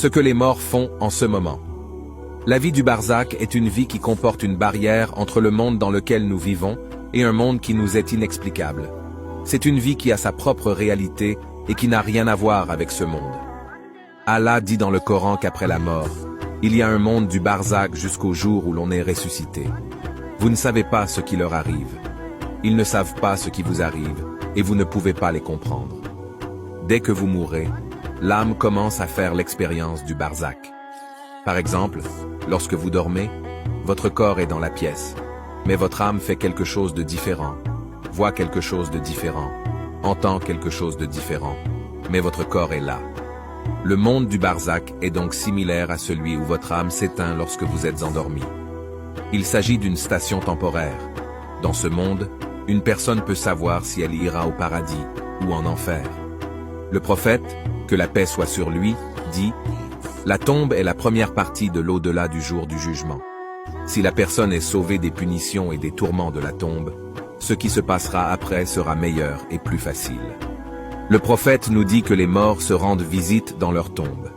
Ce que les morts font en ce moment. La vie du barzakh est une vie qui comporte une barrière entre le monde dans lequel nous vivons et un monde qui nous est inexplicable. C'est une vie qui a sa propre réalité et qui n'a rien à voir avec ce monde. Allah dit dans le Coran qu'après la mort, il y a un monde du barzakh jusqu'au jour où l'on est ressuscité. Vous ne savez pas ce qui leur arrive. Ils ne savent pas ce qui vous arrive et vous ne pouvez pas les comprendre. Dès que vous mourrez, l'âme commence à faire l'expérience du barzakh. Par exemple, lorsque vous dormez, votre corps est dans la pièce, mais votre âme fait quelque chose de différent, voit quelque chose de différent, entend quelque chose de différent, mais votre corps est là. Le monde du barzakh est donc similaire à celui où votre âme s'éteint lorsque vous êtes endormi. Il s'agit d'une station temporaire. Dans ce monde, une personne peut savoir si elle ira au paradis ou en enfer. Le prophète, que la paix soit sur lui, dit « La tombe est la première partie de l'au-delà du jour du jugement. Si la personne est sauvée des punitions et des tourments de la tombe, ce qui se passera après sera meilleur et plus facile. » Le prophète nous dit que les morts se rendent visite dans leur tombe.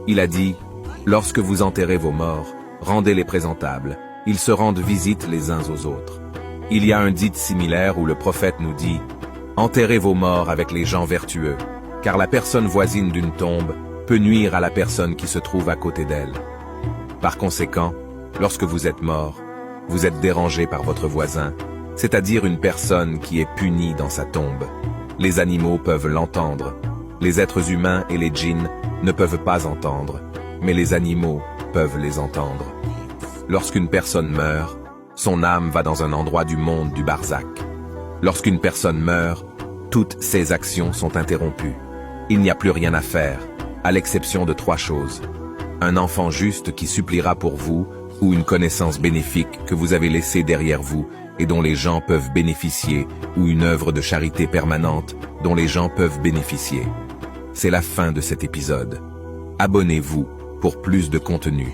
Il a dit « Lorsque vous enterrez vos morts, rendez-les présentables, ils se rendent visite les uns aux autres. » Il y a un dit similaire où le prophète nous dit « Enterrez vos morts avec les gens vertueux, car la personne voisine d'une tombe peut nuire à la personne qui se trouve à côté d'elle. Par conséquent, lorsque vous êtes mort, vous êtes dérangé par votre voisin, c'est-à-dire une personne qui est punie dans sa tombe. Les animaux peuvent l'entendre. Les êtres humains et les djinns ne peuvent pas entendre, mais les animaux peuvent les entendre. Lorsqu'une personne meurt, son âme va dans un endroit du monde du barzakh. Lorsqu'une personne meurt, toutes ses actions sont interrompues. Il n'y a plus rien à faire, à l'exception de 3 choses. Un enfant juste qui suppliera pour vous, ou une connaissance bénéfique que vous avez laissée derrière vous et dont les gens peuvent bénéficier, ou une œuvre de charité permanente dont les gens peuvent bénéficier. C'est la fin de cet épisode. Abonnez-vous pour plus de contenu.